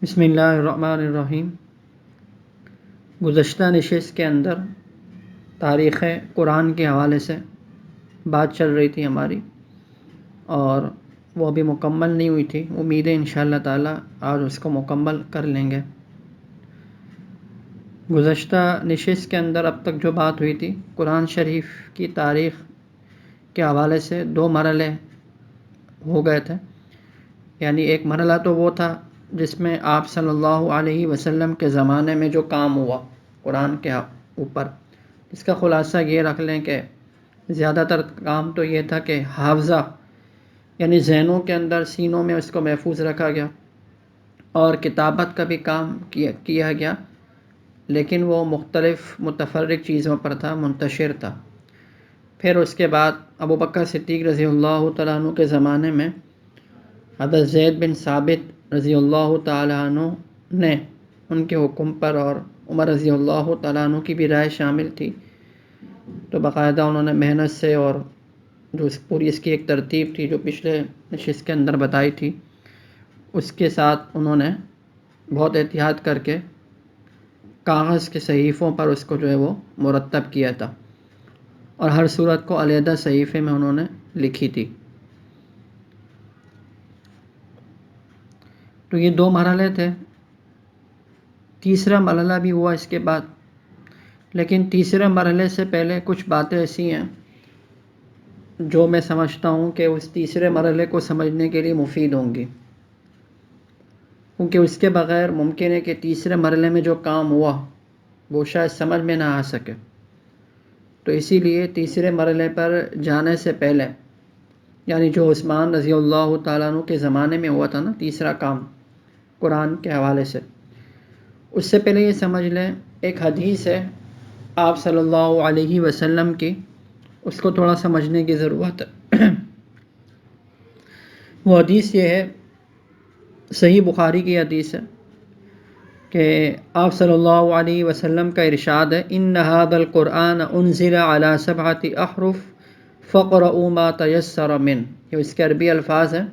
بسم اللہ الرحمن الرحیم۔ گزشتہ نشست کے اندر تاریخ قرآن کے حوالے سے بات چل رہی تھی ہماری، اور وہ ابھی مکمل نہیں ہوئی تھی۔ امید ہے انشاءاللہ تعالی آج اس کو مکمل کر لیں گے۔ گزشتہ نشست کے اندر اب تک جو بات ہوئی تھی، قرآن شریف کی تاریخ کے حوالے سے 2 مرحلے ہو گئے تھے۔ یعنی ایک مرحلہ تو وہ تھا جس میں آپ صلی اللہ علیہ وسلم کے زمانے میں جو کام ہوا قرآن کے اوپر، اس کا خلاصہ یہ رکھ لیں کہ زیادہ تر کام تو یہ تھا کہ حافظہ یعنی ذہنوں کے اندر، سینوں میں اس کو محفوظ رکھا گیا، اور کتابت کا بھی کام کیا گیا، لیکن وہ مختلف متفرق چیزوں پر تھا، منتشر تھا۔ پھر اس کے بعد ابو بکر صدیق رضی اللہ تعالیٰ عنہ کے زمانے میں حضرت زید بن ثابت رضی اللہ تعالیٰ عنہ نے ان کے حکم پر، اور عمر رضی اللہ تعالیٰ عنہ کی بھی رائے شامل تھی، تو باقاعدہ انہوں نے محنت سے، اور جو پوری اس کی ایک ترتیب تھی جو پچھلے نشست کے اندر بتائی تھی، اس کے ساتھ انہوں نے بہت احتیاط کر کے کاغذ کے صحیفوں پر اس کو جو ہے وہ مرتب کیا تھا، اور ہر سورت کو علیحدہ صحیفے میں انہوں نے لکھی تھی۔ تو یہ 2 مرحلے تھے۔ تیسرا مرحلہ بھی ہوا اس کے بعد، لیکن تیسرے مرحلے سے پہلے کچھ باتیں ایسی ہیں جو میں سمجھتا ہوں کہ اس تیسرے مرحلے کو سمجھنے کے لیے مفید ہوں گی، کیونکہ اس کے بغیر ممکن ہے کہ تیسرے مرحلے میں جو کام ہوا وہ شاید سمجھ میں نہ آ سکے۔ تو اسی لیے تیسرے مرحلے پر جانے سے پہلے، یعنی جو عثمان رضی اللہ تعالیٰ عنہ کے زمانے میں ہوا تھا نا تیسرا کام قرآن کے حوالے سے، اس سے پہلے یہ سمجھ لیں، ایک حدیث ہے آپ صلی اللہ علیہ وسلم کی، اس کو تھوڑا سمجھنے کی ضرورت ہے۔ وہ حدیث یہ ہے، صحیح بخاری کی حدیث ہے، کہ آپ صلی اللہ علیہ وسلم کا ارشاد ہے، ان ھذا القرآن انزل علی 7 احرف فاقرؤوا ما تیسر منہ۔ یہ اس کے عربی الفاظ ہیں۔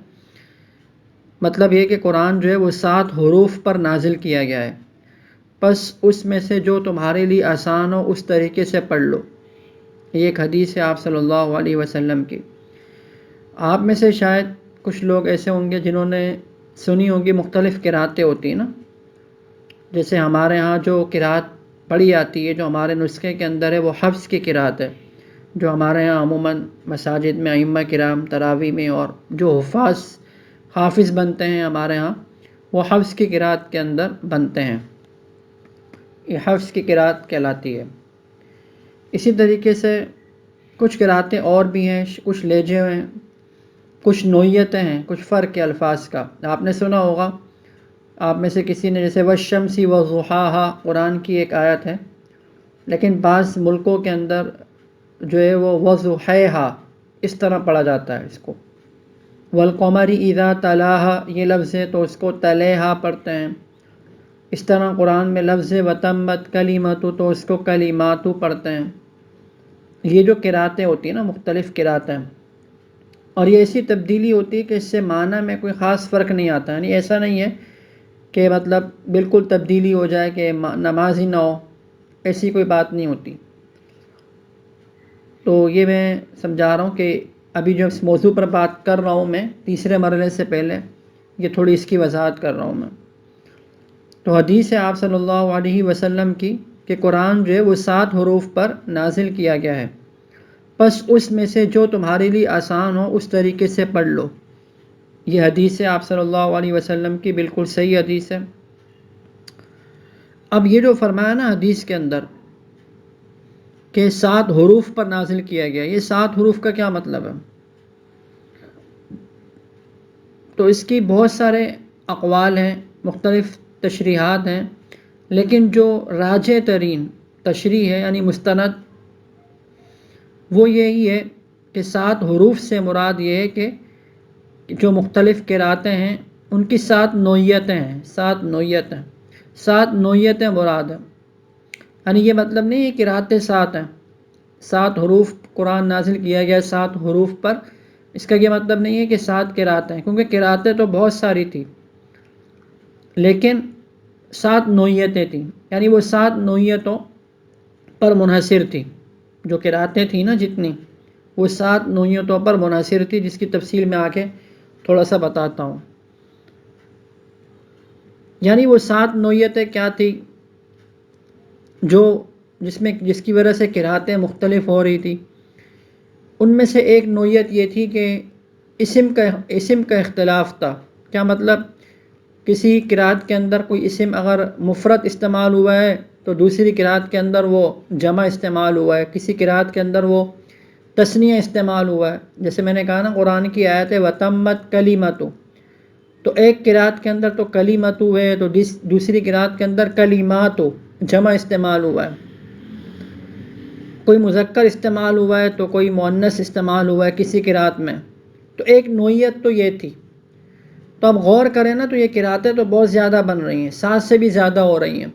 مطلب یہ کہ قرآن جو ہے وہ 7 حروف پر نازل کیا گیا ہے، پس اس میں سے جو تمہارے لیے آسان ہو اس طریقے سے پڑھ لو۔ یہ ایک حدیث ہے آپ صلی اللہ علیہ وسلم کی۔ آپ میں سے شاید کچھ لوگ ایسے ہوں گے جنہوں نے سنی ہوگی مختلف قراتیں ہوتی ہیں نا، جیسے ہمارے ہاں جو قرات پڑھی جاتی ہے، جو ہمارے نسخے کے اندر ہے، وہ حفظ کی قرات ہے، جو ہمارے ہاں عموماً مساجد میں ائمہ کرام تراویح میں، اور جو حافظ بنتے ہیں ہمارے ہاں، وہ حفظ کی قرات کے اندر بنتے ہیں، یہ حفظ کی قرات کہلاتی ہے۔ اسی طریقے سے کچھ قراتیں اور بھی ہیں، کچھ لہجے ہیں، کچھ نوعیتیں ہیں، کچھ فرق ہے الفاظ کا۔ آپ نے سنا ہوگا، آپ میں سے کسی نے، جیسے والشمس وضحاھا قرآن کی ایک آیت ہے، لیکن بعض ملکوں کے اندر جو ہے وہ وضحیھا اس طرح پڑھا جاتا ہے اس کو۔ والقمر اذا تلاھا یہ لفظ ہے تو اس کو تلیھا پڑھتے ہیں۔ اس طرح قرآن میں لفظ وتمت کلمۃ تو اس کو کلماتو پڑھتے ہیں۔ یہ جو قراتیں ہوتی ہیں نا، مختلف قراتیں، اور یہ ایسی تبدیلی ہوتی ہے کہ اس سے معنی میں کوئی خاص فرق نہیں آتا، یعنی ایسا نہیں ہے کہ مطلب بالکل تبدیلی ہو جائے کہ نماز ہی نہ ہو، ایسی کوئی بات نہیں ہوتی۔ تو یہ میں سمجھا رہا ہوں کہ ابھی جو اس موضوع پر بات کر رہا ہوں میں تیسرے مرحلے سے پہلے، یہ تھوڑی اس کی وضاحت کر رہا ہوں میں۔ تو حدیث ہے آپ صلی اللہ علیہ وسلم کی کہ قرآن جو ہے وہ 7 حروف پر نازل کیا گیا ہے، پس اس میں سے جو تمہارے لیے آسان ہو اس طریقے سے پڑھ لو۔ یہ حدیث ہے آپ صلی اللہ علیہ وسلم کی، بالکل صحیح حدیث ہے۔ اب یہ جو فرمایا نا حدیث کے اندر کہ 7 حروف پر نازل کیا گیا، یہ 7 حروف کا کیا مطلب ہے؟ تو اس کی بہت سارے اقوال ہیں، مختلف تشریحات ہیں، لیکن جو راجح ترین تشریح ہے یعنی مستند، وہ یہی ہے کہ 7 حروف سے مراد یہ ہے کہ جو مختلف قراتیں ہیں ان کی 7 نوعیتیں ہیں، 7 نوعیتیں مراد ہیں۔ یعنی یہ مطلب نہیں ہے کہ قراتیں 7 ہیں، 7 حروف قرآن نازل کیا گیا 7 حروف پر، اس کا یہ مطلب نہیں ہے کہ 7 قراتیں ہیں، کیونکہ قراتیں تو بہت ساری تھی۔ لیکن 7 نوعیتیں تھیں، یعنی وہ 7 نوعیتوں پر منحصر تھی، جو قراتیں تھیں نا جتنی، وہ 7 نوعیتوں پر منحصر تھی، جس کی تفصیل میں آگے تھوڑا سا بتاتا ہوں۔ یعنی وہ 7 نوعیتیں کیا تھی جس کی وجہ سے قراتیں مختلف ہو رہی تھی؟ ان میں سے ایک نوعیت یہ تھی کہ اسم کا اختلاف تھا۔ کیا مطلب؟ کسی قرات کے اندر کوئی اسم اگر مفرد استعمال ہوا ہے تو دوسری قرات کے اندر وہ جمع استعمال ہوا ہے، کسی قرات کے اندر وہ تثنیہ استعمال ہوا ہے۔ جیسے میں نے کہا نا، قرآن کی آیت ہے وَتَمَّتْ کَلِمَتُ، تو ایک قرات کے اندر تو کلیمت ہے، تو دوسری قرات کے اندر کلمات جمع استعمال ہوا ہے۔ کوئی مذکر استعمال ہوا ہے تو کوئی مؤنث استعمال ہوا ہے کسی قرات میں۔ تو ایک نوعیت تو یہ تھی۔ تو اب غور کریں نا، تو یہ قراتیں تو بہت زیادہ بن رہی ہیں، 7 سے بھی زیادہ ہو رہی ہیں،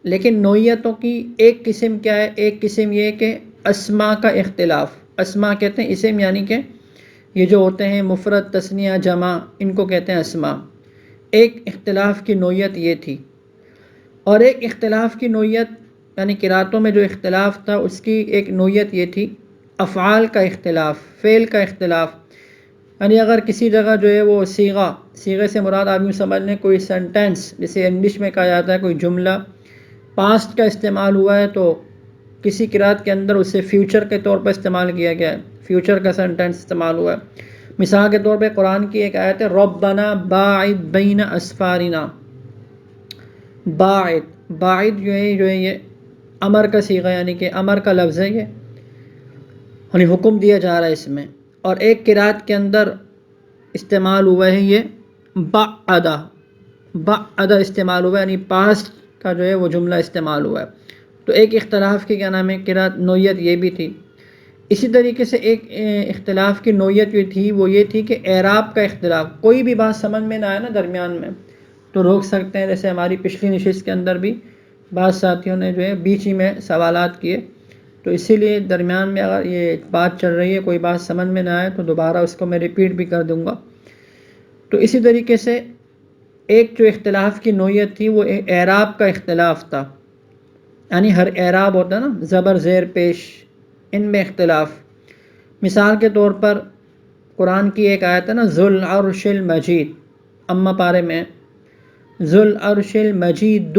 لیکن نوعیتوں کی ایک قسم کیا ہے؟ ایک قسم یہ کہ اسماء کا اختلاف۔ اسماء کہتے ہیں اسم، یعنی کہ یہ جو ہوتے ہیں مفرد، تثنیہ، جمع، ان کو کہتے ہیں اسماء۔ ایک اختلاف کی نوعیت یہ تھی، اور ایک اختلاف کی نوعیت یعنی قراتوں میں جو اختلاف تھا اس کی ایک نوعیت یہ تھی افعال کا اختلاف، فعل کا اختلاف۔ یعنی اگر کسی جگہ جو ہے وہ صیغے سے مراد آپ یوں سمجھ لیں کوئی سینٹینس، جسے انگلش میں کہا جاتا ہے کوئی جملہ پاسٹ کا استعمال ہوا ہے، تو کسی قرات کے اندر اسے فیوچر کے طور پر استعمال کیا گیا ہے، فیوچر کا سینٹینس استعمال ہوا ہے۔ مثال کے طور پہ قرآن کی ایک آیت ہے ربنا باعد بین اسفارنا۔ باعد جو ہے یہ امر کا صیغہ، یعنی کہ امر کا لفظ ہے، یہ یعنی حکم دیا جا رہا ہے اس میں۔ اور ایک قرات کے اندر استعمال ہوا ہے یہ بعد استعمال ہوا ہے، یعنی پاسٹ کا جو ہے وہ جملہ استعمال ہوا ہے۔ تو ایک اختلاف کی کیا نام ہے قرات نوعیت یہ بھی تھی۔ اسی طریقے سے ایک اختلاف کی نوعیت جو تھی وہ یہ تھی کہ اعراب کا اختلاف۔ کوئی بھی بات سمجھ میں نہ آئے نا درمیان میں تو روک سکتے ہیں، جیسے ہماری پچھلی نشست کے اندر بھی بعض ساتھیوں نے جو ہے بیچ ہی میں سوالات کیے، تو اسی لیے درمیان میں اگر یہ بات چل رہی ہے کوئی بات سمجھ میں نہ آئے تو دوبارہ اس کو میں ریپیٹ بھی کر دوں گا۔ تو اسی طریقے سے ایک جو اختلاف کی نوعیت تھی وہ اعراب کا اختلاف تھا، یعنی ہر اعراب ہوتا ہے نا، زبر زیر پیش، ان میں اختلاف۔ مثال کے طور پر قرآن کی ایک آیت ہے نا ذو العرش المجید، اما پارے میں ذو العرش المجید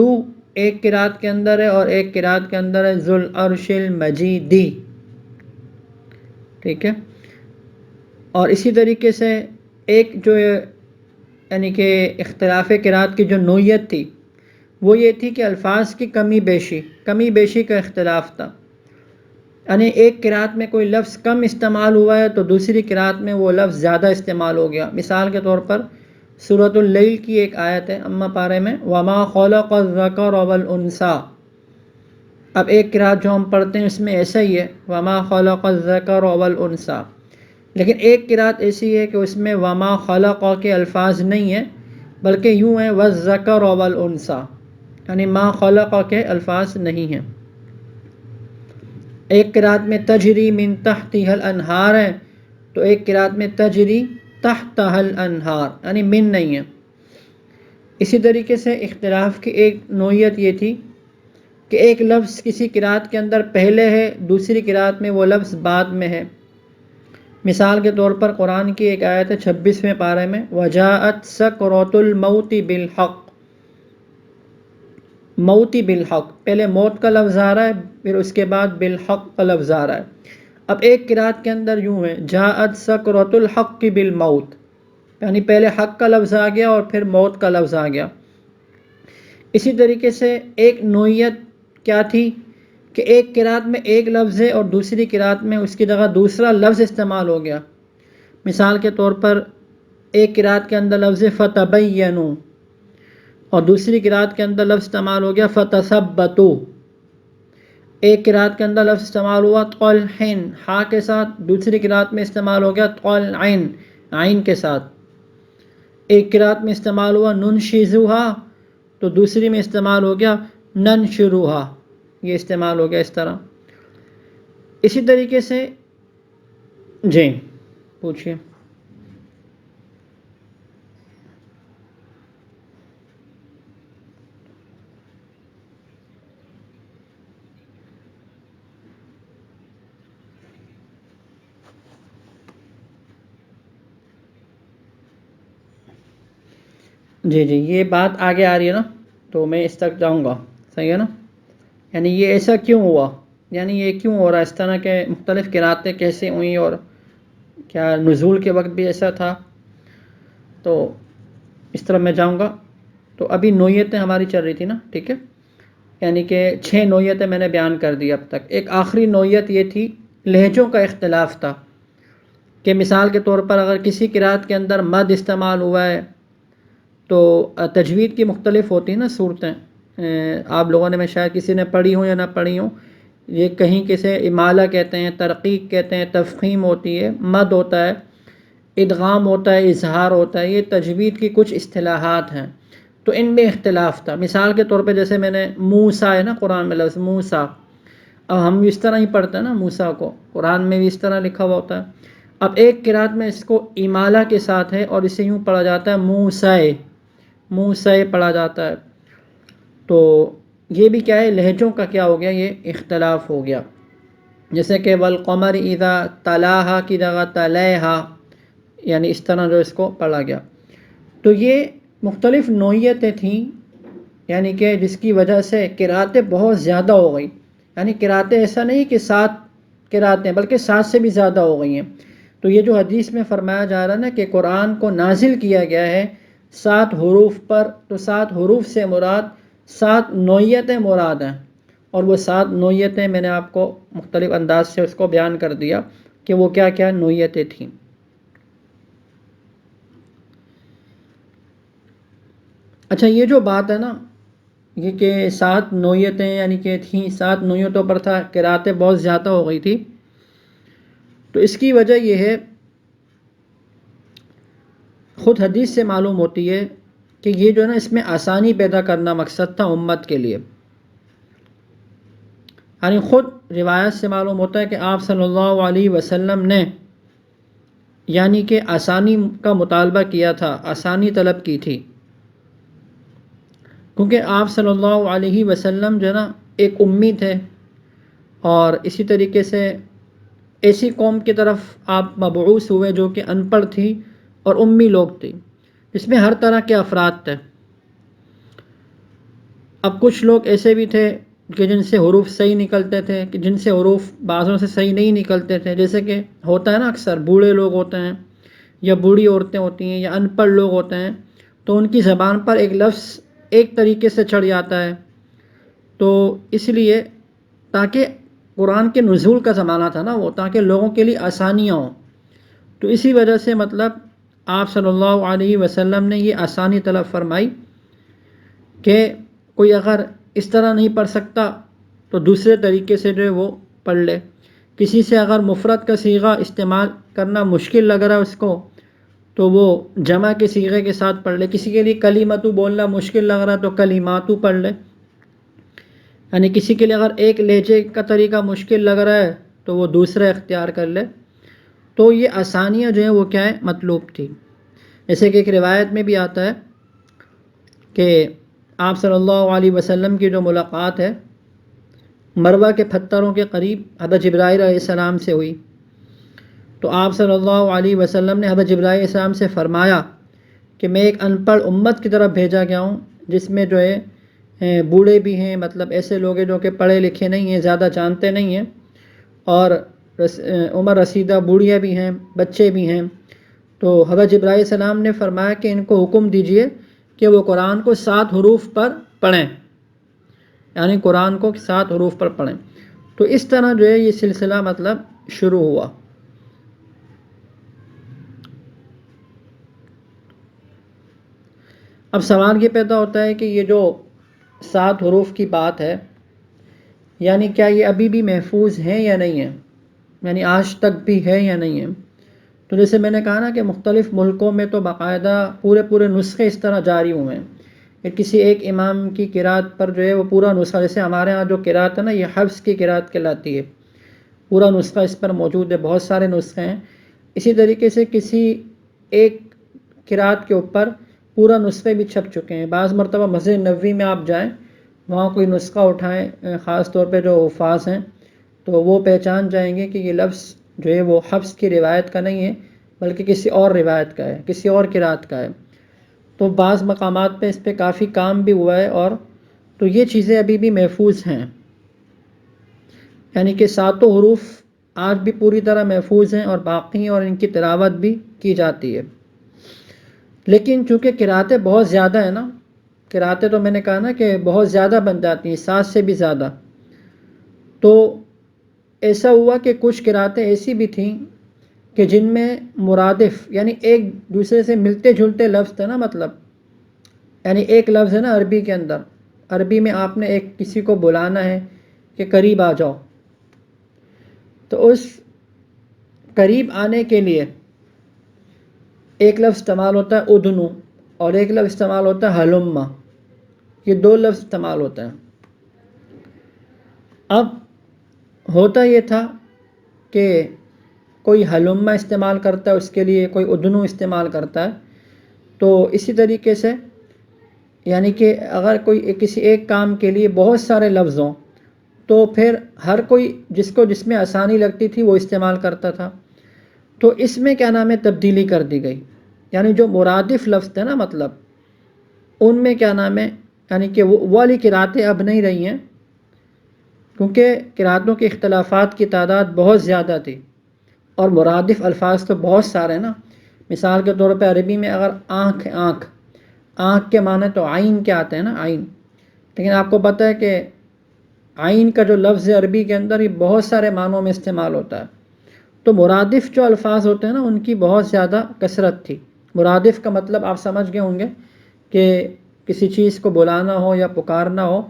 ایک قرات کے اندر ہے، اور ایک قرات کے اندر ہے ذو العرش المجیدی، ٹھیک ہے۔ اور اسی طریقے سے ایک جو یعنی کہ اختلاف قرات کی جو نوعیت تھی وہ یہ تھی کہ الفاظ کی کمی بیشی کا اختلاف تھا، یعنی ایک قرات میں کوئی لفظ کم استعمال ہوا ہے تو دوسری قرات میں وہ لفظ زیادہ استعمال ہو گیا۔ مثال کے طور پر سورۃ اللیل کی ایک آیت ہے اما پارے میں وما خلق الذکر والانثی۔ اب ایک قرات جو ہم پڑھتے ہیں اس میں ایسا ہی ہے وما خلق الذکر والانثی، لیکن ایک قرات ایسی ہے کہ اس میں وما خلق کے الفاظ نہیں ہیں، بلکہ یوں ہیں والذکر والانثی، یعنی ما خلق کے الفاظ نہیں ہیں۔ ایک قرات میں تجری من تحتها الانہار ہے، تو ایک قرات میں تجری تحتها الانہار، یعنی من نہیں ہے۔ اسی طریقے سے اختلاف کی ایک نوعیت یہ تھی کہ ایک لفظ کسی قرات کے اندر پہلے ہے، دوسری قرات میں وہ لفظ بعد میں ہے۔ مثال کے طور پر قرآن کی ایک آیت ہے 26ویں پارے میں وجاءت سکرۃ الموت بالحق۔ موتی بالحق، پہلے موت کا لفظ آ رہا ہے، پھر اس کے بعد بالحق کا لفظ آ رہا ہے۔ اب ایک قرات کے اندر یوں ہے جاءت سکرۃ الحق بالموت، یعنی پہلے حق کا لفظ آ گیا اور پھر موت کا لفظ آ گیا۔ اسی طریقے سے ایک نوعیت کیا تھی کہ ایک قرات میں ایک لفظ ہے اور دوسری قرات میں اس کی جگہ دوسرا لفظ استعمال ہو گیا۔ مثال کے طور پر ایک قرات کے اندر لفظ فتبینوا، اور دوسری قرات کے اندر لفظ استعمال ہو گیا فتثبتوا۔ ایک قرات کے اندر لفظ استعمال ہوا طلحن ہا کے ساتھ، دوسری قرات میں استعمال ہو گیا طلعن عین کے ساتھ۔ ایک قرات میں استعمال ہوا ننشزوہا، تو دوسری میں استعمال ہو گیا ننشروہا، یہ استعمال ہو گیا اس طرح۔ اسی طریقے سے جی پوچھئے۔ جی جی، یہ بات آگے آ رہی ہے نا، تو میں اس تک جاؤں گا، صحیح ہے نا؟ یعنی یہ ایسا کیوں ہوا، یعنی یہ کیوں ہو رہا ہے اس طرح کے مختلف قراتیں کیسے ہوئیں، اور کیا نزول کے وقت بھی ایسا تھا؟ تو اس طرح میں جاؤں گا۔ تو ابھی نوعیتیں ہماری چل رہی تھی نا، ٹھیک ہے، یعنی کہ 6 نوعیتیں میں نے بیان کر دی اب تک۔ ایک آخری نوعیت یہ تھی لہجوں کا اختلاف تھا، کہ مثال کے طور پر اگر کسی قرات کے اندر مد استعمال ہوا ہے تو تجوید کی مختلف ہوتی ہیں نا صورتیں، آپ لوگوں نے میں شاید کسی نے پڑھی ہوں یا نہ پڑھی ہوں، یہ کہیں کسے امالہ کہتے ہیں، ترقیق کہتے ہیں، تفخیم ہوتی ہے، مد ہوتا ہے، ادغام ہوتا ہے، اظہار ہوتا ہے، یہ تجوید کی کچھ اصطلاحات ہیں۔ تو ان میں اختلاف تھا۔ مثال کے طور پہ جیسے میں نے موسیٰ ہے نا قرآن میں لفظ موسیٰ، اب ہم اس طرح ہی پڑھتے ہیں نا موسیٰ کو، قرآن میں بھی اس طرح لکھا ہوا ہوتا ہے۔ اب ایک قرات میں اس کو امالہ کے ساتھ ہے اور اسے یوں پڑھا جاتا ہے موسیٰ، موسیٰ پڑھا جاتا ہے۔ تو یہ بھی کیا ہے، لہجوں کا کیا ہو گیا، یہ اختلاف ہو گیا۔ جیسے کہ والقمر اذا تلاہا کی جگہ تلیہا، یعنی اس طرح جو اس کو پڑھا گیا۔ تو یہ مختلف نوعیتیں تھیں، یعنی کہ جس کی وجہ سے قراتیں بہت زیادہ ہو گئی، یعنی قراتیں ایسا نہیں کہ 7 قراتیں بلکہ 7 سے بھی زیادہ ہو گئی ہیں۔ تو یہ جو حدیث میں فرمایا جا رہا ہے نا کہ قرآن کو نازل کیا گیا ہے 7 حروف پر، تو 7 حروف سے مراد 7 نوعیتیں مراد ہیں، اور وہ 7 نوعیتیں میں نے آپ کو مختلف انداز سے اس کو بیان کر دیا کہ وہ کیا کیا نوعیتیں تھیں۔ اچھا، یہ جو بات ہے نا، یہ کہ 7 نوعیتیں یعنی کہ تھیں، 7 نوعیتوں پر تھا، قراتیں بہت زیادہ ہو گئی تھی، تو اس کی وجہ یہ ہے، خود حدیث سے معلوم ہوتی ہے کہ یہ جو ہے نا اس میں آسانی پیدا کرنا مقصد تھا امت کے لیے۔ یعنی خود روایت سے معلوم ہوتا ہے کہ آپ صلی اللہ علیہ وسلم نے یعنی کہ آسانی کا مطالبہ کیا تھا، آسانی طلب کی تھی، کیونکہ آپ صلی اللہ علیہ وسلم جو ہے نا ایک امی تھے، اور اسی طریقے سے ایسی قوم کی طرف آپ مبعوث ہوئے جو کہ ان پڑھ تھی اور امی لوگ تھی، اس میں ہر طرح کے افراد تھے۔ اب کچھ لوگ ایسے بھی تھے کہ جن سے حروف صحیح نکلتے تھے، کہ جن سے حروف بعضوں سے صحیح نہیں نکلتے تھے، جیسے کہ ہوتا ہے نا اکثر بوڑھے لوگ ہوتے ہیں یا بوڑھی عورتیں ہوتی ہیں یا ان پڑھ لوگ ہوتے ہیں، تو ان کی زبان پر ایک لفظ ایک طریقے سے چڑھ جاتا ہے، تو اس لیے تاکہ قرآن کے نزول کا زمانہ تھا نا وہ، تاکہ لوگوں کے لیے آسانیاں ہوں، تو اسی وجہ سے مطلب آپ صلی اللہ علیہ وسلم نے یہ آسانی طلب فرمائی کہ کوئی اگر اس طرح نہیں پڑھ سکتا تو دوسرے طریقے سے جو ہے وہ پڑھ لے۔ کسی سے اگر مفرد کا صیغہ استعمال کرنا مشکل لگ رہا ہے اس کو، تو وہ جمع کے صیغے کے ساتھ پڑھ لے۔ کسی کے لیے کلیمتو بولنا مشکل لگ رہا ہے تو کلیماتو پڑھ لے، یعنی کسی کے لیے اگر ایک لہجے کا طریقہ مشکل لگ رہا ہے تو وہ دوسرا اختیار کر لے۔ تو یہ آسانیاں جو ہیں وہ کیا ہے، مطلوب تھی۔ جیسے کہ ایک روایت میں بھی آتا ہے کہ آپ صلی اللہ علیہ وسلم کی جو ملاقات ہے مروہ کے پتھروں کے قریب حضرت جبرائیل علیہ السلام سے ہوئی، تو آپ صلی اللہ علیہ وسلم نے حضرت جبرائیل علیہ السلام سے فرمایا کہ میں ایک ان پڑھ امت کی طرف بھیجا گیا ہوں، جس میں جو ہے بوڑھے بھی ہیں، مطلب ایسے لوگ ہیں جو کہ پڑھے لکھے نہیں ہیں، زیادہ جانتے نہیں ہیں، اور عمر رسیدہ بوڑھیاں بھی ہیں، بچے بھی ہیں۔ تو حضرت جبرائیل علیہ السلام نے فرمایا کہ ان کو حکم دیجئے کہ وہ قرآن کو 7 حروف پر پڑھیں، یعنی قرآن کو 7 حروف پر پڑھیں۔ تو اس طرح جو ہے یہ سلسلہ مطلب شروع ہوا۔ اب سوال یہ پیدا ہوتا ہے کہ یہ جو 7 حروف کی بات ہے، یعنی کیا یہ ابھی بھی محفوظ ہیں یا نہیں ہے، یعنی آج تک بھی ہے یا نہیں ہے؟ تو جیسے میں نے کہا نا کہ مختلف ملکوں میں تو باقاعدہ پورے نسخے اس طرح جاری ہوئے ہیں کہ کسی ایک امام کی قرات پر جو ہے وہ پورا نسخہ، جیسے ہمارے ہاں جو قرات ہے نا یہ حفظ کی قرات کہلاتی ہے، پورا نسخہ اس پر موجود ہے، بہت سارے نسخے ہیں۔ اسی طریقے سے کسی ایک قرات کے اوپر پورا نسخے بھی چھپ چکے ہیں۔ بعض مرتبہ مسجد نبوی میں آپ جائیں، وہاں کوئی نسخہ اٹھائیں، خاص طور پہ جو حفاظ ہیں تو وہ پہچان جائیں گے کہ یہ لفظ جو ہے وہ حفظ کی روایت کا نہیں ہے بلکہ کسی اور روایت کا ہے، کسی اور قرات کا ہے۔ تو بعض مقامات پہ اس پہ کافی کام بھی ہوا ہے، اور تو یہ چیزیں ابھی بھی محفوظ ہیں، یعنی کہ ساتوں حروف آج بھی پوری طرح محفوظ ہیں اور باقی ہیں، اور ان کی تلاوت بھی کی جاتی ہے۔ لیکن چونکہ قرأتیں بہت زیادہ ہیں نا، قرأتیں تو میں نے کہا نا کہ بہت زیادہ بن جاتی ہیں، 7 سے بھی زیادہ، تو ایسا ہوا کہ کچھ قرأتیں ایسی بھی تھیں کہ جن میں مرادف یعنی ایک دوسرے سے ملتے جلتے لفظ تھے نا، مطلب یعنی ایک لفظ ہے نا عربی کے اندر، عربی میں آپ نے ایک کسی کو بلانا ہے کہ قریب آ جاؤ، تو اس قریب آنے کے لیے ایک لفظ استعمال ہوتا ہے ادنو، اور ایک لفظ استعمال ہوتا ہے ہلما، یہ 2 لفظ استعمال ہوتے ہیں۔ اب ہوتا یہ تھا کہ کوئی ہلما استعمال کرتا ہے اس کے لیے، کوئی ادنو استعمال کرتا ہے، تو اسی طریقے سے یعنی کہ اگر کوئی کسی ایک کام کے لیے بہت سارے لفظ ہوں تو پھر ہر کوئی جس میں آسانی لگتی تھی وہ استعمال کرتا تھا، تو اس میں کیا نام ہے تبدیلی کر دی گئی، یعنی جو مرادف لفظ تھے نا، مطلب ان میں کیا نام ہے یعنی کہ وہ والی قرأتیں اب نہیں رہی ہیں، کیونکہ قرأتوں کے اختلافات کی تعداد بہت زیادہ تھی اور مرادف الفاظ تو بہت سارے ہیں نا۔ مثال کے طور پہ عربی میں اگر آنکھ ہے، آنکھ کے معنی تو عین کے آتے ہیں نا، عین، لیکن آپ کو پتہ ہے کہ عین کا جو لفظ ہے عربی کے اندر یہ بہت سارے معنوں میں استعمال ہوتا ہے، تو مرادف جو الفاظ ہوتے ہیں نا ان کی بہت زیادہ کثرت تھی۔ مرادف کا مطلب آپ سمجھ گئے ہوں گے کہ کسی چیز کو بلانا ہو یا پکارنا ہو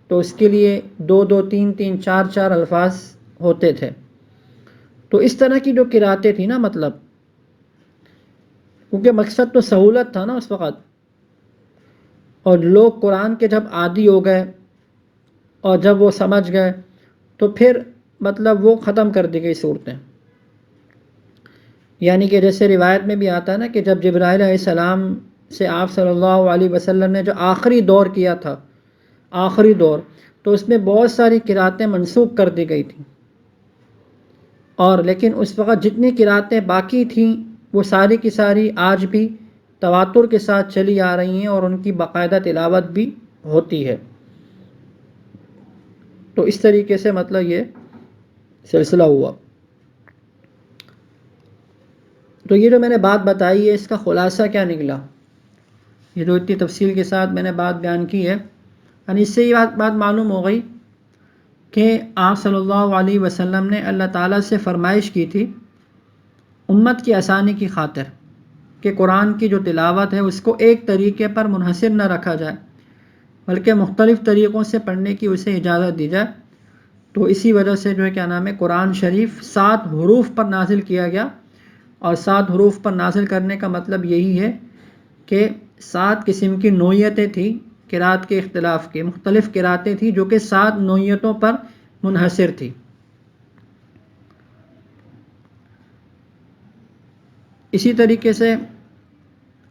تو اس کے لیے 2 3 4 الفاظ ہوتے تھے۔ تو اس طرح کی جو قرأتیں تھیں نا، مطلب کیونکہ مقصد تو سہولت تھا نا اس وقت، اور لوگ قرآن کے جب عادی ہو گئے اور جب وہ سمجھ گئے تو پھر مطلب وہ ختم کر دی گئی صورتیں، یعنی کہ جیسے روایت میں بھی آتا ہے نا کہ جب جبرائیل علیہ السلام سے آپ صلی اللہ علیہ وسلم نے جو آخری دور کیا تھا، آخری دور، تو اس میں بہت ساری قرأتیں منسوخ کر دی گئی تھیں، اور لیکن اس وقت جتنی قرأتیں باقی تھیں وہ ساری کی ساری آج بھی تواتر کے ساتھ چلی آ رہی ہیں اور ان کی باقاعدہ تلاوت بھی ہوتی ہے۔ تو اس طریقے سے مطلب یہ سلسلہ ہوا۔ تو یہ جو میں نے بات بتائی ہے اس کا خلاصہ کیا نکلا، یہ جو اتنی تفصیل کے ساتھ میں نے بات بیان کی ہے، یعنی اس سے یہ بات معلوم ہو گئی کہ آپ صلی اللہ علیہ وسلم نے اللہ تعالیٰ سے فرمائش کی تھی امت کی آسانی کی خاطر کہ قرآن کی جو تلاوت ہے اس کو ایک طریقے پر منحصر نہ رکھا جائے بلکہ مختلف طریقوں سے پڑھنے کی اسے اجازت دی جائے۔ تو اسی وجہ سے جو ہے کیا نام ہے قرآن شریف 7 حروف پر نازل کیا گیا، اور 7 حروف پر نازل کرنے کا مطلب یہی ہے کہ 7 قسم کی نوعیتیں تھیں قرأت کے اختلاف کی، مختلف قرأتیں تھیں جو کہ 7 نوعیتوں پر منحصر تھی۔ اسی طریقے سے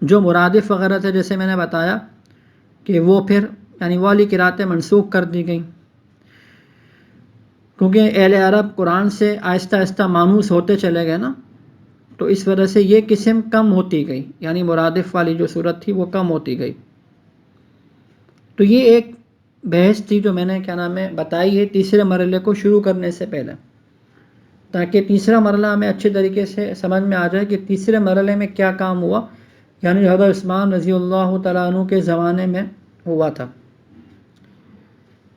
جو مرادف وغیرہ تھے جیسے میں نے بتایا کہ وہ پھر یعنی والی قرأتیں منسوخ کر دی گئیں، کیونکہ اہل عرب قرآن سے آہستہ آہستہ مانوس ہوتے چلے گئے نا، تو اس وجہ سے یہ قسم کم ہوتی گئی، یعنی مرادف والی جو صورت تھی وہ کم ہوتی گئی۔ تو یہ ایک بحث تھی جو میں نے کیا نام ہے بتائی ہے تیسرے مرحلے کو شروع کرنے سے پہلے، تاکہ تیسرا مرحلہ ہمیں اچھے طریقے سے سمجھ میں آ جائے کہ تیسرے مرحلے میں کیا کام ہوا، یعنی حضرت عثمان رضی اللہ تعالیٰ عنہ کے زمانے میں ہوا تھا۔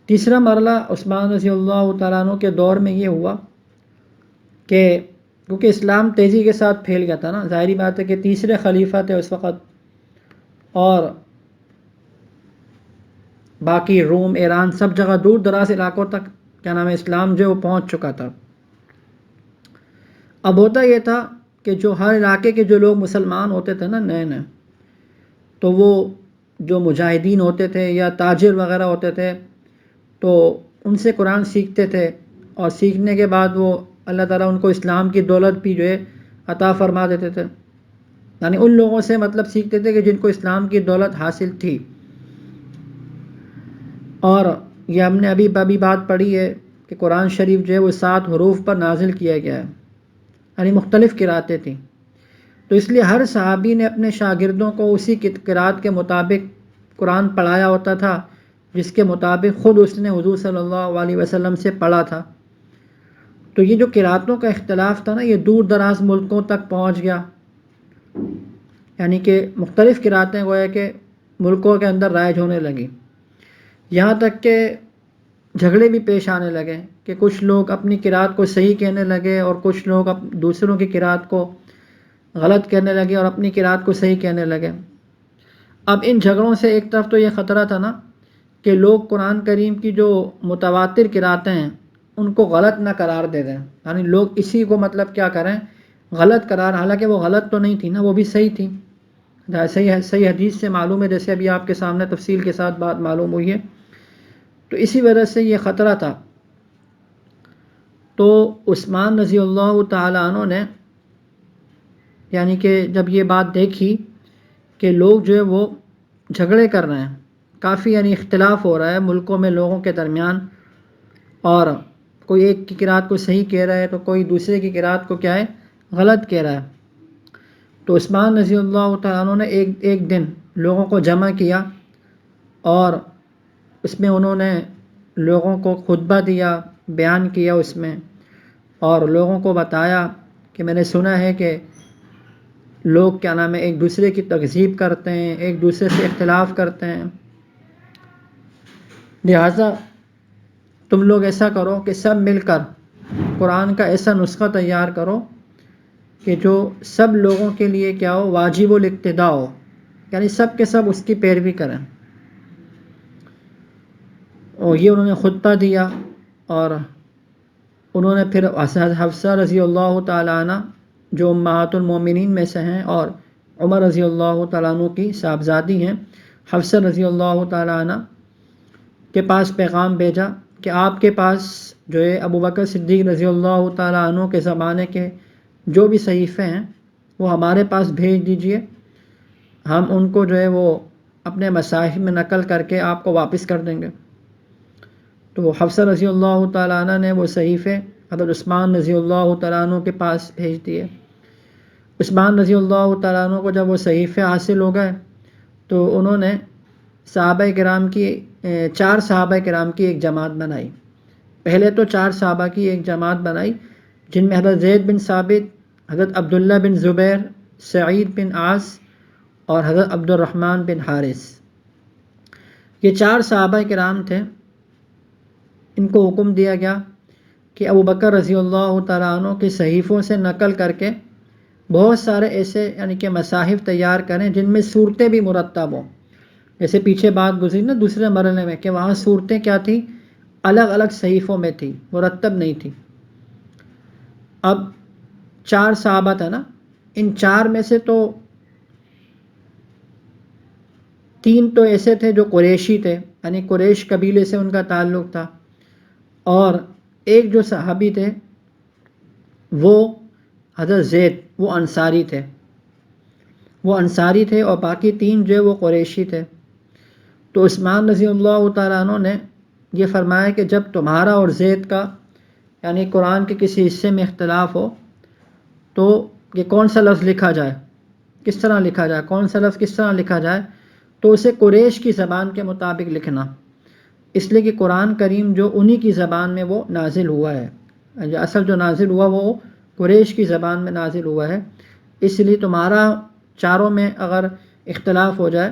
تیسرا مرحلہ عثمان رضی اللہ تعالیٰ عنہ کے دور میں یہ ہوا کہ کیونکہ اسلام تیزی کے ساتھ پھیل گیا تھا نا، ظاہری بات ہے کہ تیسرے خلیفہ تھے اس وقت، اور باقی روم، ایران، سب جگہ دور دراز علاقوں تک کیا نام ہے اسلام جو وہ پہنچ چکا تھا۔ اب ہوتا یہ تھا کہ جو ہر علاقے کے جو لوگ مسلمان ہوتے تھے نا نئے نئے، تو وہ جو مجاہدین ہوتے تھے یا تاجر وغیرہ ہوتے تھے تو ان سے قرآن سیکھتے تھے، اور سیکھنے کے بعد وہ اللہ تعالیٰ ان کو اسلام کی دولت بھی جو ہے عطا فرما دیتے تھے، یعنی ان لوگوں سے مطلب سیکھتے تھے کہ جن کو اسلام کی دولت حاصل تھی۔ اور یہ ہم نے ابھی بات پڑھی ہے کہ قرآن شریف جو ہے وہ 7 حروف پر نازل کیا گیا ہے، یعنی مختلف قرأتیں تھیں۔ تو اس لیے ہر صحابی نے اپنے شاگردوں کو اسی قرات کے مطابق قرآن پڑھایا ہوتا تھا جس کے مطابق خود اس نے حضور صلی اللہ علیہ وسلم سے پڑھا تھا۔ تو یہ جو قراتوں کا اختلاف تھا نا، یہ دور دراز ملکوں تک پہنچ گیا، یعنی کہ مختلف قراتیں گویا کہ ملکوں کے اندر رائج ہونے لگی، یہاں تک کہ جھگڑے بھی پیش آنے لگے کہ کچھ لوگ اپنی قرات کو صحیح کہنے لگے اور کچھ لوگ دوسروں کی قرات کو غلط کہنے لگے اور اپنی قرات کو صحیح کہنے لگے۔ اب ان جھگڑوں سے ایک طرف تو یہ خطرہ تھا نا کہ لوگ قرآن کریم کی جو متواتر قراتیں ہیں ان کو غلط نہ قرار دے دیں، یعنی لوگ اسی کو مطلب کیا کریں، غلط قرار، حالانکہ وہ غلط تو نہیں تھی نا، وہ بھی صحیح تھی، صحیح حدیث سے معلوم ہے، جیسے ابھی آپ کے سامنے تفصیل کے ساتھ بات معلوم ہوئی ہے۔ تو اسی وجہ سے یہ خطرہ تھا۔ تو عثمان رضی اللہ تعالیٰ عنہ نے یعنی کہ جب یہ بات دیکھی کہ لوگ جو ہے وہ جھگڑے کر رہے ہیں، کافی یعنی اختلاف ہو رہا ہے ملکوں میں لوگوں کے درمیان، اور کوئی ایک کی قرات کو صحیح کہہ رہا ہے تو کوئی دوسرے کی قرات کو کیا ہے، غلط کہہ رہا ہے، تو عثمان رضی اللہ تعالیٰ عنہ نے ایک دن لوگوں کو جمع کیا اور اس میں انہوں نے لوگوں کو خطبہ دیا، بیان کیا اس میں، اور لوگوں کو بتایا کہ میں نے سنا ہے کہ لوگ کیا نام ہے ایک دوسرے کی تکذیب کرتے ہیں، ایک دوسرے سے اختلاف کرتے ہیں، لہٰذا تم لوگ ایسا کرو کہ سب مل کر قرآن کا ایسا نسخہ تیار کرو کہ جو سب لوگوں کے لیے کیا ہو، واجب الاقتداء ہو، یعنی سب کے سب اس کی پیروی کریں۔ اور یہ انہوں نے خطبہ دیا، اور انہوں نے پھر حفصہ رضی اللہ تعالیٰ عنہ جو امہات المومنین میں سے ہیں اور عمر رضی اللہ تعالیٰ عنہ کی صاحبزادی ہیں، حفصہ رضی اللہ تعالیٰ عنہ کے پاس پیغام بھیجا کہ آپ کے پاس جو ہے ابو بکر صدیق رضی اللہ تعالیٰ عنہ کے زمانے کے جو بھی صحیفے ہیں وہ ہمارے پاس بھیج دیجئے، ہم ان کو جو ہے وہ اپنے مصاحف میں نقل کر کے آپ کو واپس کر دیں گے۔ تو حفصہ رضی اللہ تعالیٰ عنہ نے وہ صحیفے حضرت عثمان رضی اللہ تعالیٰ عنہ کے پاس بھیج دیے۔ عثمان رضی اللہ تعالیٰ عنہ کو جب وہ صحیفے حاصل ہو گئے تو انہوں نے صحابہ کرام کی 4 صحابہ کرام کی ایک جماعت بنائی۔ پہلے تو 4 صحابہ کی ایک جماعت بنائی جن میں حضرت زید بن ثابت، حضرت عبداللہ بن زبیر، سعید بن عاص اور حضرت عبد الرحمن بن حارث، یہ 4 صحابہ کرام تھے۔ ان کو حکم دیا گیا کہ ابو بکر رضی اللہ تعالیٰ عنہ کے صحیفوں سے نقل کر کے بہت سارے ایسے یعنی کہ مصاحف تیار کریں جن میں صورتیں بھی مرتب ہوں، جیسے پیچھے بات گزری نا دوسرے مرحلے میں کہ وہاں صورتیں کیا تھیں، الگ الگ صحیفوں میں تھی، مرتب نہیں تھی۔ اب 4 صحابہ تھا نا، ان 4 میں سے تو 3 تو ایسے تھے جو قریشی تھے، یعنی قریش قبیلے سے ان کا تعلق تھا، اور ایک جو صحابی تھے وہ حضرت زید، وہ انصاری تھے، اور باقی 3 جو ہے وہ قریشی تھے۔ تو عثمان رضی اللہ تعالیٰ عنہ نے یہ فرمایا کہ جب تمہارا اور زید کا یعنی قرآن کے کسی حصے میں اختلاف ہو تو یہ کون سا لفظ لکھا جائے، کس طرح لکھا جائے، کون سا لفظ کس طرح لکھا جائے، تو اسے قریش کی زبان کے مطابق لکھنا، اس لیے کہ قرآن کریم جو انہی کی زبان میں وہ نازل ہوا ہے، اصل جو نازل ہوا وہ قریش کی زبان میں نازل ہوا ہے، اس لیے تمہارا چاروں میں اگر اختلاف ہو جائے،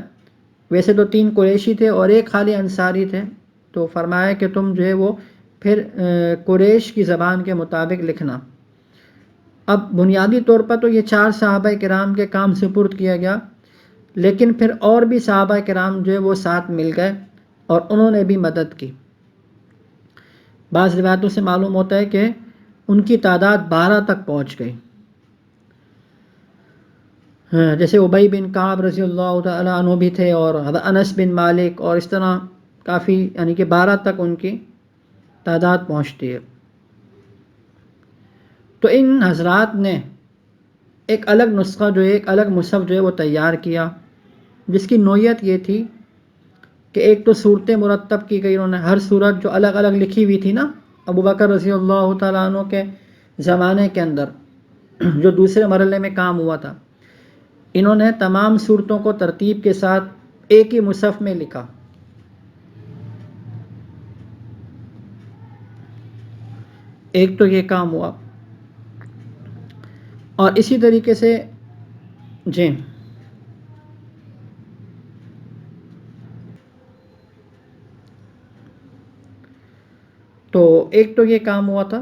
ویسے تو 3 قریشی تھے اور ایک خالی انصاری تھے، تو فرمایا کہ تم جو ہے وہ پھر قریش کی زبان کے مطابق لکھنا۔ اب بنیادی طور پر تو یہ 4 صحابہ کرام کے کام سپرد کیا گیا، لیکن پھر اور بھی صحابہ کرام جو ہے وہ ساتھ مل گئے اور انہوں نے بھی مدد کی۔ بعض روایتوں سے معلوم ہوتا ہے کہ ان کی تعداد 12 تک پہنچ گئی، جیسے ابی بن کعب رضی اللہ تعالیٰ عنہ بھی تھے اور حضرت انس بن مالک، اور اس طرح کافی یعنی کہ 12 تک ان کی تعداد پہنچتی ہے۔ تو ان حضرات نے ایک الگ نسخہ جو ہے، ایک الگ مصحف جو ہے وہ تیار کیا، جس کی نوعیت یہ تھی کہ ایک تو صورتیں مرتب کی گئی، انہوں نے ہر صورت جو الگ الگ لکھی ہوئی تھی نا ابو بکر رضی اللہ تعالیٰ عنہ کے زمانے کے اندر جو دوسرے مرحلے میں کام ہوا تھا، انہوں نے تمام صورتوں کو ترتیب کے ساتھ ایک ہی مصحف میں لکھا. ایک تو یہ کام ہوا. اور اسی طریقے سے جی تو ایک تو یہ کام ہوا تھا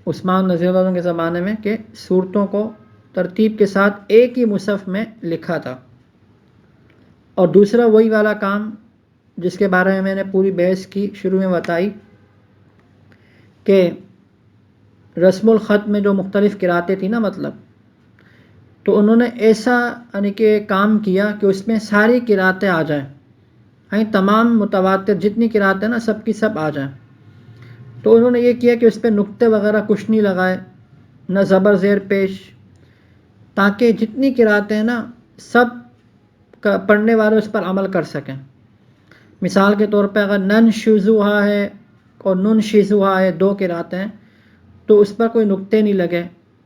عثمان رضی اللہ عنہ کے زمانے میں کہ صورتوں کو ترتیب کے ساتھ ایک ہی مصحف میں لکھا تھا. اور دوسرا وہی والا کام جس کے بارے میں نے پوری بحث کی شروع میں بتائی کہ رسم الخط میں جو مختلف قراتیں تھیں نا مطلب، تو انہوں نے ایسا یعنی کہ کام کیا کہ اس میں ساری قراتیں آ جائیں، یعنی تمام متواتر جتنی قراتیں نا سب کی سب آ جائیں. تو انہوں نے یہ کیا کہ اس پہ نقطے وغیرہ کچھ نہیں لگائے، نہ زبر زیر پیش، تاکہ جتنی قراتیں ہیں نا سب پڑھنے والے اس پر عمل کر سکیں. مثال کے طور پہ اگر نن شزوہا ہے اور نن شزوہا ہے، دو قراتیں ہیں، تو اس پر کوئی نقطے نہیں لگے،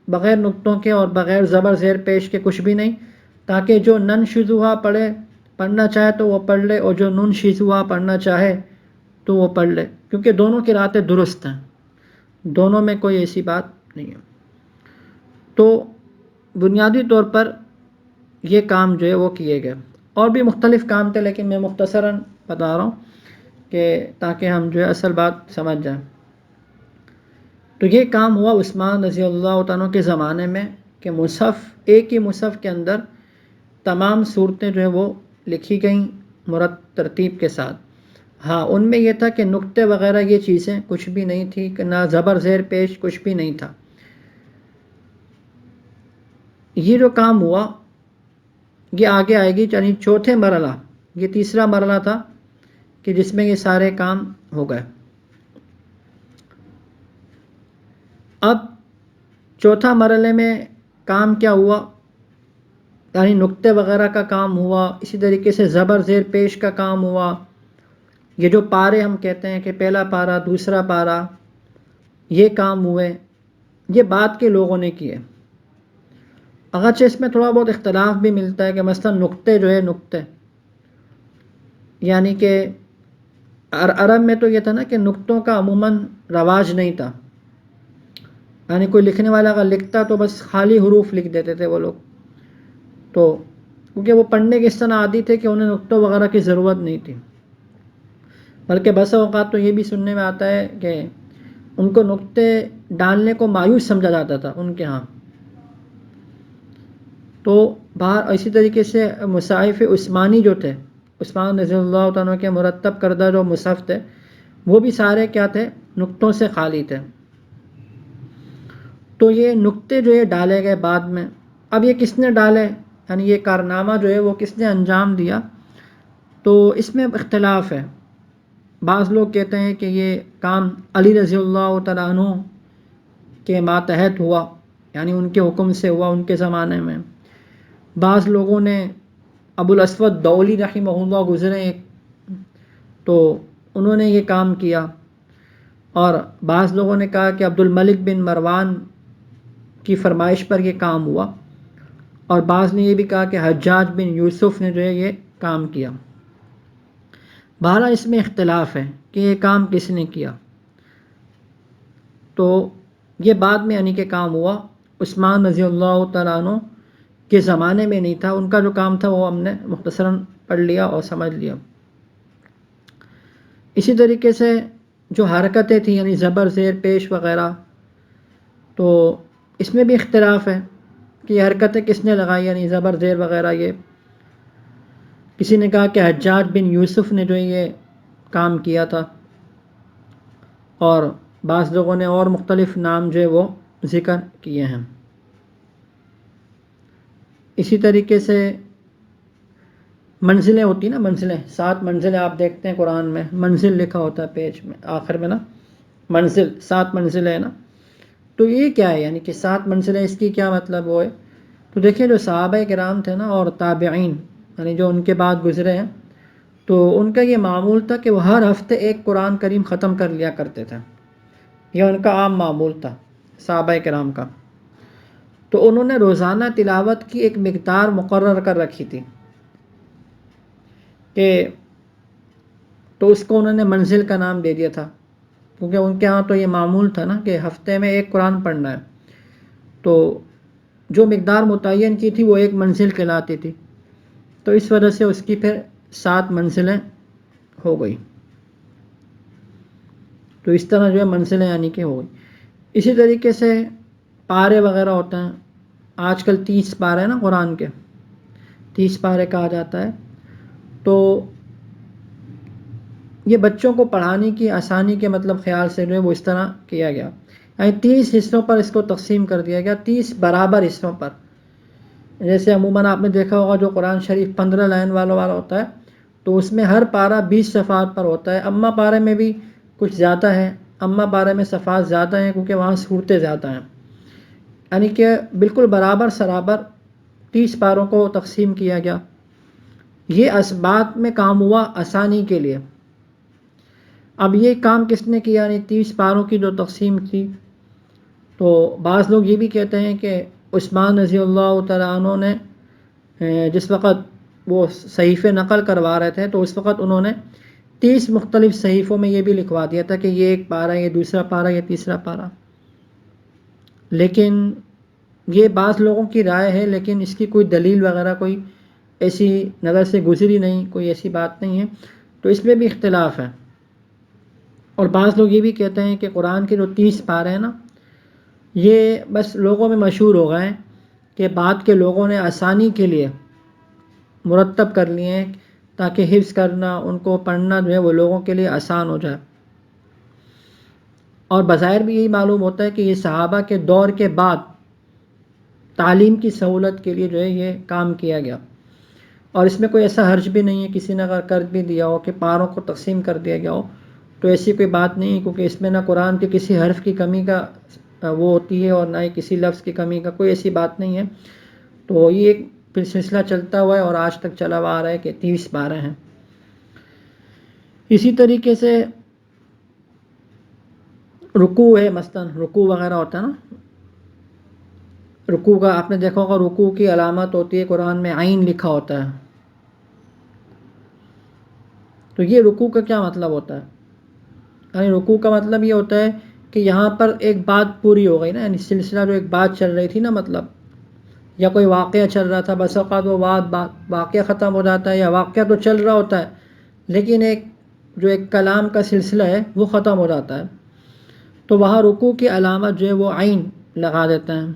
بغیر نقطوں کے اور بغیر زبر زیر پیش کے کچھ بھی نہیں، تاکہ جو نن شزوہا پڑھنا چاہے تو وہ پڑھ لے، اور جو نن شزوہا پڑھنا چاہے تو وہ پڑھ لے، کیونکہ دونوں قراتیں درست ہیں، دونوں میں کوئی ایسی بات نہیں ہے. تو بنیادی طور پر یہ کام جو ہے وہ کیے گئے. اور بھی مختلف کام تھے لیکن میں مختصراً بتا رہا ہوں کہ تاکہ ہم جو ہے اصل بات سمجھ جائیں. تو یہ کام ہوا عثمان رضی اللہ عنہ کے زمانے میں کہ مصحف، ایک ہی مصحف کے اندر تمام صورتیں جو ہیں وہ لکھی گئیں ترتیب کے ساتھ. ہاں ان میں یہ تھا کہ نقطے وغیرہ یہ چیزیں کچھ بھی نہیں تھی، کہ نہ زبر زیر پیش کچھ بھی نہیں تھا. یہ جو کام ہوا یہ آگے آئے گی، یعنی چوتھے مرحلہ، یہ تیسرا مرحلہ تھا کہ جس میں یہ سارے کام ہو گئے. اب چوتھا مرحلے میں کام کیا ہوا، یعنی نقطے وغیرہ کا کام ہوا، اسی طریقے سے زبر زیر پیش کا کام ہوا. یہ جو پارے ہم کہتے ہیں کہ پہلا پارا دوسرا پارا، یہ کام ہوئے، یہ بعد کے لوگوں نے کیے. اگرچہ اس میں تھوڑا بہت اختلاف بھی ملتا ہے کہ مثلا نقطے جو ہے نقطے، یعنی کہ عرب میں تو یہ تھا نا کہ نقطوں کا عموماً رواج نہیں تھا، یعنی کوئی لکھنے والا اگر لکھتا تو بس خالی حروف لکھ دیتے تھے وہ لوگ. تو کیونکہ وہ پڑھنے کے اس طرح عادی تھے کہ انہیں نقطوں وغیرہ کی ضرورت نہیں تھی. بلکہ بس اوقات تو یہ بھی سننے میں آتا ہے کہ ان کو نقطے ڈالنے کو مایوس سمجھا جاتا تھا ان کے ہاں. تو باہر اسی طریقے سے مصاحف عثمانی جو تھے، عثمان رضی اللہ عنہ کے مرتب کردہ جو مصحف تھے، وہ بھی سارے کیا تھے، نقطوں سے خالی تھے. تو یہ نقطے جو ہے ڈالے گئے بعد میں. اب یہ کس نے ڈالے، یعنی یہ کارنامہ جو ہے وہ کس نے انجام دیا، تو اس میں اختلاف ہے. بعض لوگ کہتے ہیں کہ یہ کام علی رضی اللہ تعالیٰ عنہ کے ماتحت ہوا، یعنی ان کے حکم سے ہوا ان کے زمانے میں. بعض لوگوں نے ابو الاسود دولی رحمہ اللہ گزرے ایک، تو انہوں نے یہ کام کیا. اور بعض لوگوں نے کہا کہ عبد الملک بن مروان کی فرمائش پر یہ کام ہوا، اور بعض نے یہ بھی کہا کہ حجاج بن یوسف نے جو ہے یہ کام کیا. بہرحال اس میں اختلاف ہے کہ یہ کام کس نے کیا. تو یہ بعد میں یعنی کہ کام ہوا، عثمان رضی اللہ تعالیٰ عنہ کے زمانے میں نہیں تھا. ان کا جو کام تھا وہ ہم نے مختصراً پڑھ لیا اور سمجھ لیا. اسی طریقے سے جو حرکتیں تھیں یعنی زبر زیر پیش وغیرہ، تو اس میں بھی اختلاف ہے کہ یہ حرکتیں کس نے لگائی، یعنی زبر زیر وغیرہ. یہ کسی نے کہا کہ حجاج بن یوسف نے جو یہ کام کیا تھا، اور بعض لوگوں نے اور مختلف نام جو ہے وہ ذکر کیے ہیں. اسی طریقے سے منزلیں ہوتی نا، منزلیں، 7 منزلیں آپ دیکھتے ہیں قرآن میں، منزل لکھا ہوتا ہے پیج میں آخر میں نا، منزل 7 منزلیں ہیں نا. تو یہ کیا ہے، یعنی کہ 7 منزلیں، اس کی کیا مطلب وہ ہے. تو دیکھیں جو صحابہ کرام تھے نا اور تابعین، یعنی جو ان کے بعد گزرے ہیں، تو ان کا یہ معمول تھا کہ وہ ہر ہفتے ایک قرآن کریم ختم کر لیا کرتے تھے. یہ ان کا عام معمول تھا صحابہ کرام کا. تو انہوں نے روزانہ تلاوت کی ایک مقدار مقرر کر رکھی تھی کہ تو اس کو انہوں نے منزل کا نام دے دیا تھا، کیونکہ ان کے ہاں تو یہ معمول تھا نا کہ ہفتے میں ایک قرآن پڑھنا ہے، تو جو مقدار متعین کی تھی وہ ایک منزل کہلاتی تھی، تو اس وجہ سے اس کی پھر 7 منزلیں ہو گئی، تو اس طرح جو ہے منزلیں یعنی کہ ہو گئی۔ اسی طریقے سے پارے وغیرہ ہوتے ہیں، آج کل 30 پارے ہیں نا قرآن کے، 30 پارے کہا جاتا ہے، تو یہ بچوں کو پڑھانے کی آسانی کے مطلب خیال سے جو ہے وہ اس طرح کیا گیا، یعنی 30 حصوں پر اس کو تقسیم کر دیا گیا، 30 برابر حصوں پر۔ جیسے عموماً آپ نے دیکھا ہوگا جو قرآن شریف 15 لائن والا ہوتا ہے تو اس میں ہر پارہ 20 صفحات پر ہوتا ہے، اما پارے میں بھی کچھ زیادہ ہے، اما پارے میں صفحات زیادہ ہیں کیونکہ وہاں صورتیں زیادہ ہیں، یعنی کہ بالکل برابر سرابر 30 پاروں کو تقسیم کیا گیا۔ یہ اسبات میں کام ہوا آسانی کے لیے۔ اب یہ کام کس نے کیا، یعنی 30 پاروں کی جو تقسیم تھی، تو بعض لوگ یہ بھی کہتے ہیں کہ عثمان رضی اللہ تعالیٰ عنہ نے جس وقت وہ صحیفے نقل کروا رہے تھے تو اس وقت انہوں نے 30 مختلف صحیفوں میں یہ بھی لکھوا دیا تھا کہ یہ ایک پارہ، یہ دوسرا پارہ، یہ تیسرا پارہ، لیکن یہ بعض لوگوں کی رائے ہے، لیکن اس کی کوئی دلیل وغیرہ کوئی ایسی نظر سے گزری نہیں، کوئی ایسی بات نہیں ہے، تو اس میں بھی اختلاف ہے۔ اور بعض لوگ یہ بھی کہتے ہیں کہ قرآن کے جو 30 پارے ہیں نا، یہ بس لوگوں میں مشہور ہو گئے ہیں کہ بعد کے لوگوں نے آسانی کے لیے مرتب کر لیے ہیں تاکہ حفظ کرنا، ان کو پڑھنا جو ہے وہ لوگوں کے لیے آسان ہو جائے، اور بظاہر بھی یہی معلوم ہوتا ہے کہ یہ صحابہ کے دور کے بعد تعلیم کی سہولت کے لیے جو ہے یہ کام کیا گیا، اور اس میں کوئی ایسا حرج بھی نہیں ہے، کسی نے اگر کر بھی دیا ہو کہ پاروں کو تقسیم کر دیا گیا ہو تو ایسی کوئی بات نہیں ہے، کیونکہ اس میں نہ قرآن کے کسی حرف کی کمی کا وہ ہوتی ہے اور نہ ہی کسی لفظ کی کمی کا، کوئی ایسی بات نہیں ہے، تو یہ ایک پھر سلسلہ چلتا ہوا ہے اور آج تک چلا ہوا آ رہا ہے کہ 30 پارے ہیں۔ اسی طریقے سے رکوع ہے، مثلاً رکوع وغیرہ ہوتا ہے نا، رکوع کا آپ نے دیکھا ہوگا، رکوع کی علامت ہوتی ہے قرآن میں عین لکھا ہوتا ہے، تو یہ رکوع کا کیا مطلب ہوتا ہے، یعنی رکوع کا مطلب یہ ہوتا ہے کہ یہاں پر ایک بات پوری ہو گئی نا، یعنی سلسلہ جو ایک بات چل رہی تھی نا، مطلب یا کوئی واقعہ چل رہا تھا، بس اوقات وہ واقعہ ختم ہو جاتا ہے، یا واقعہ تو چل رہا ہوتا ہے لیکن ایک کلام کا سلسلہ ہے وہ ختم ہو جاتا ہے، تو وہاں رکوع کی علامت جو ہے وہ عین لگا دیتے ہیں۔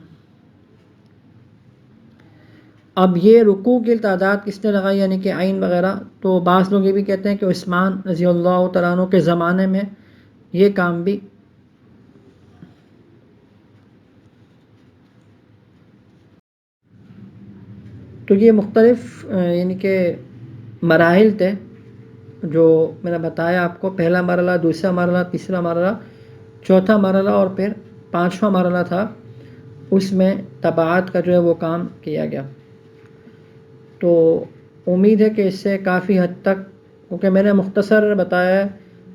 اب یہ رکوع کی تعداد کس نے لگائی، یعنی کہ عین وغیرہ، تو بعض لوگ یہ بھی کہتے ہیں کہ عثمان رضی اللہ تعالیٰ عنہ کے زمانے میں یہ کام بھی تو یہ مختلف یعنی کہ مراحل تھے جو میں نے بتایا آپ کو، پہلا مرحلہ، دوسرا مرحلہ، تیسرا مرحلہ، چوتھا مرحلہ اور پھر 5واں مرحلہ تھا، اس میں طباعت کا جو ہے وہ کام کیا گیا۔ تو امید ہے کہ اس سے کافی حد تک، کیونکہ میں نے مختصر بتایا ہے،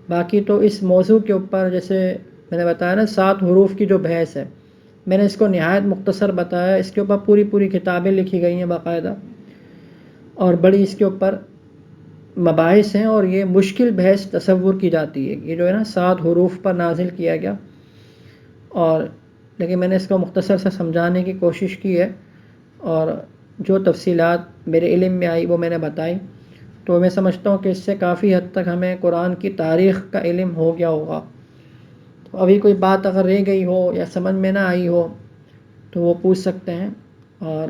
باقی تو اس موضوع کے اوپر جیسے میں نے بتایا نا 7 حروف کی جو بحث ہے، میں نے اس کو نہایت مختصر بتایا، اس کے اوپر پوری کتابیں لکھی گئی ہیں باقاعدہ، اور بڑی اس کے اوپر مباحث ہیں، اور یہ مشکل بحث تصور کی جاتی ہے، یہ جو ہے نا 7 حروف پر نازل کیا گیا، اور لیکن میں نے اس کو مختصر سے سمجھانے کی کوشش کی ہے، اور جو تفصیلات میرے علم میں آئی وہ میں نے بتائی، تو میں سمجھتا ہوں کہ اس سے کافی حد تک ہمیں قرآن کی تاریخ کا علم ہو گیا ہوگا۔ تو ابھی کوئی بات اگر رہ گئی ہو یا سمجھ میں نہ آئی ہو تو وہ پوچھ سکتے ہیں، اور